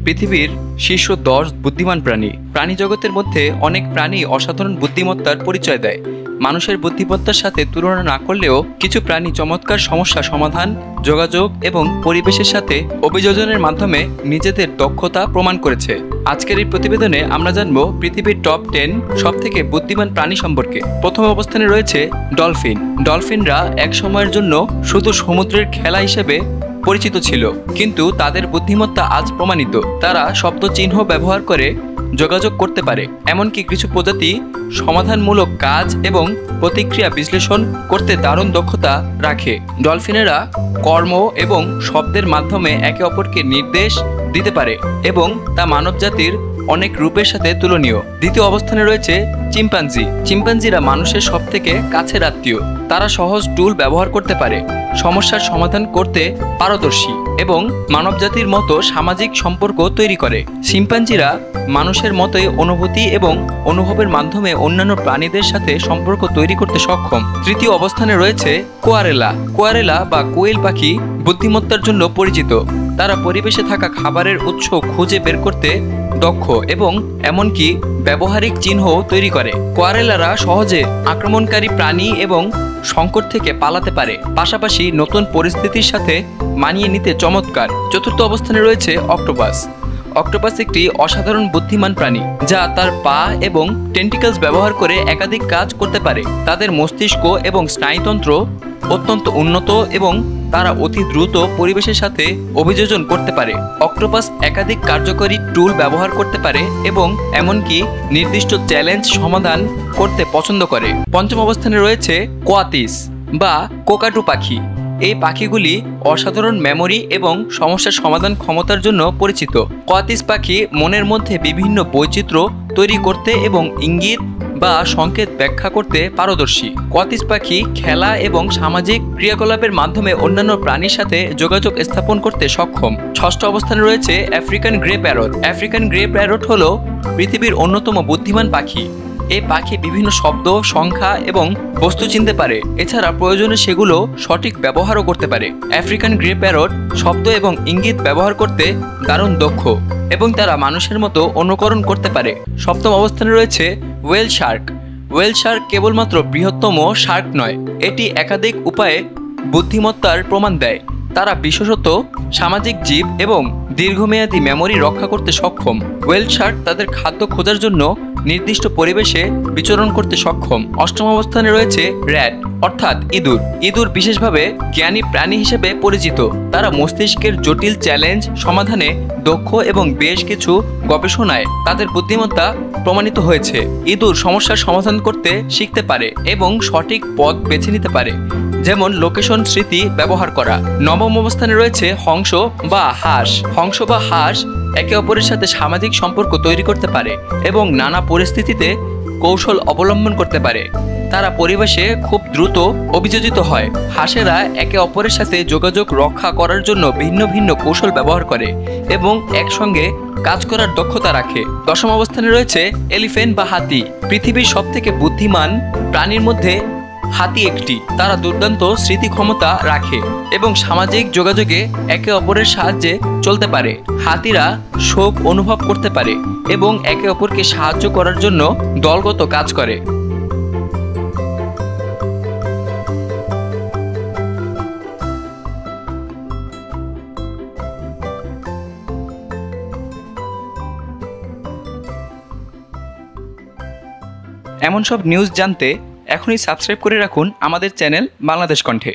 পৃথিবীর শীর্ষ 10 বুদ্ধিমান প্রাণী। প্রাণী জগতের মধ্যে অনেক প্রাণী অসাধারণ বুদ্ধিমত্তার পরিচয় দেয়। মানুষের বুদ্ধিমত্তার সাথে তুলনা না করলেও কিছু প্রাণী চমৎকার সমস্যা সমাধান, যোগাযোগ এবং পরিবেশের সাথে অভিযোজনের মাধ্যমে নিজেদের দক্ষতা প্রমাণ করেছে। আজকের এই প্রতিবেদনে আমরা জানব পৃথিবীর টপ 10 সবথেকে বুদ্ধিমান প্রাণী সম্পর্কে। প্রথম অবস্থানে রয়েছে ডলফিন। ডলফিনরা এক সময়ের জন্য শুধু সমুদ্রের খেলা হিসেবে পরিচিত ছিল, কিন্তু তাদের বুদ্ধিমত্তা আজ প্রমাণিত। তারা শব্দ চিহ্ন ব্যবহার করে যোগাযোগ করতে পারে, এমনকি কিছু প্রজাতি সমাধানমূলক কাজ এবং প্রতিক্রিয়া বিশ্লেষণ করতে দারুণ দক্ষতা রাখে। ডলফিনেরা কর্ম এবং শব্দের মাধ্যমে একে অপরকে নির্দেশ দিতে পারে এবং তা মানবজাতির অনেক রূপের সাথে তুলনীয়। দ্বিতীয় অবস্থানে রয়েছে চিম্পাঞ্জি। চিম্পাঞ্জিরা মানুষের সবথেকে কাছের আত্মীয়। তারা সহজ টুল ব্যবহার করতে পারে, সমস্যার সমাধান করতে পারদর্শী এবং মানবজাতির মতো সামাজিক সম্পর্ক তৈরি করে। চিম্পাঞ্জিরা মানুষের মতোই অনুভূতি এবং অনুভবের মাধ্যমে অন্যান্য প্রাণীদের সাথে সম্পর্ক তৈরি করতে সক্ষম। তৃতীয় অবস্থানে রয়েছে কোয়ারেলা। কোয়ারেলা বা কোয়েল পাখি বুদ্ধিমত্তার জন্য পরিচিত। তারা পরিবেশে থাকা খাবারের উৎস খুঁজে বের করতে দক্ষ এবং এমনকি ব্যবহারিক চিহ্ন তৈরি করে। কোয়ারেলারা সহজে আক্রমণকারী প্রাণী এবং সংকট থেকে পালাতে পারে, পাশাপাশি নতুন পরিস্থিতির সাথে মানিয়ে নিতে চমৎকার। চতুর্থ অবস্থানে রয়েছে অক্টোপাস। অক্টোপাস একটি অসাধারণ বুদ্ধিমান প্রাণী, যা তার পা এবং টেন্টিকলস ব্যবহার করে একাধিক কাজ করতে পারে। তাদের মস্তিষ্ক এবং স্নায়ুতন্ত্র অত্যন্ত উন্নত এবং তারা অতি দ্রুত পরিবেশের সাথে অভিযোজন করতে পারে। অক্টোপাস একাধিক কার্যকরী টুল ব্যবহার করতে পারে এবং এমনকি নির্দিষ্ট চ্যালেঞ্জ সমাধান করতে পছন্দ করে। পঞ্চম অবস্থানে রয়েছে কোয়াতিস বা কোকাটু পাখি। এই পাখিগুলি অসাধারণ মেমোরি এবং সমস্যার সমাধান ক্ষমতার জন্য পরিচিত। কোয়াতিস পাখি মনের মধ্যে বিভিন্ন বৈচিত্র্য তৈরি করতে এবং ইঙ্গিত বা সংকেত ব্যাখ্যা করতে পারদর্শী। কোয়াতিস পাখি খেলা এবং সামাজিক ক্রিয়াকলাপের মাধ্যমে অন্যান্য প্রাণীর সাথে যোগাযোগ স্থাপন করতে সক্ষম। ষষ্ঠ অবস্থানে রয়েছে African grey parrot. African grey parrot হলো পৃথিবীর অন্যতম বুদ্ধিমান পাখি। এই পাখি বিভিন্ন শব্দ, সংখ্যা এবং বস্তু চিনতে পারে। এছাড়া প্রয়োজনে সেগুলো সঠিক ব্যবহারও করতে পারে। আফ্রিকান গ্রে প্যারট শব্দ এবং ইঙ্গিত ব্যবহার করতে দারুণ দক্ষ এবং তারা মানুষের মতো অনুকরণ করতে পারে। সপ্তম অবস্থানে রয়েছে ওয়েল শার্ক। ওয়েল শার্ক কেবলমাত্র বৃহত্তম শার্ক নয়, এটি একাধিক উপায়ে বুদ্ধিমত্তার প্রমাণ দেয়। তারা বিশেষত সামাজিক জীব এবং দীর্ঘমেয়াদী মেমোরি রক্ষা করতে সক্ষম। ওয়েল শার্ক তাদের খাদ্য খোঁজার জন্য নির্দিষ্ট পরিবেশে বিচরণ করতে সক্ষম। অষ্টম অবস্থানে রয়েছে র্যাট অর্থাৎ ইঁদুর। ইঁদুর বিশেষভাবে জ্ঞানী প্রাণী হিসেবে পরিচিত। তারা মস্তিষ্কের জটিল চ্যালেঞ্জ সমাধানে দক্ষ এবং বেশ কিছু গবেষণায় তাদের বুদ্ধিমত্তা প্রমাণিত হয়েছে। ইঁদুর সমস্যার সমাধান করতে শিখতে পারে এবং সঠিক পথ বেছে নিতে পারে, যেমন লোকেশন স্মৃতি ব্যবহার করা। নবম অবস্থানে রয়েছে হংস বা হাঁস। হংস বা হাঁস একে অপরের সাথে সামাজিক সম্পর্ক তৈরি করতে পারে এবং নানা পরিস্থিতিতে কৌশল অবলম্বন করতে পারে। তারা পরিবেশে খুব দ্রুত অভিযোজিত হয়। হাঁসেরা একে অপরের সাথে যোগাযোগ রক্ষা করার জন্য ভিন্ন ভিন্ন কৌশল ব্যবহার করে এবং একসঙ্গে কাজ করার দক্ষতা রাখে। দশম অবস্থানে রয়েছে এলিফ্যান্ট বা হাতি। পৃথিবীর সবথেকে বুদ্ধিমান প্রাণীর মধ্যে হাতি একটি। তারা দুর্দান্ত স্মৃতি ক্ষমতা রাখে এবং সামাজিক যোগাযোগে একে অপরের সাহায্যে চলতে পারে। হাতিরা শোক অনুভব করতে পারে এবং একে অপরকে সাহায্য করার জন্য দলগত কাজ করে। এমন সব নিউজ জানতে এখনই সাবস্ক্রাইব করে রাখুন আমাদের চ্যানেল বাংলাদেশ কণ্ঠে।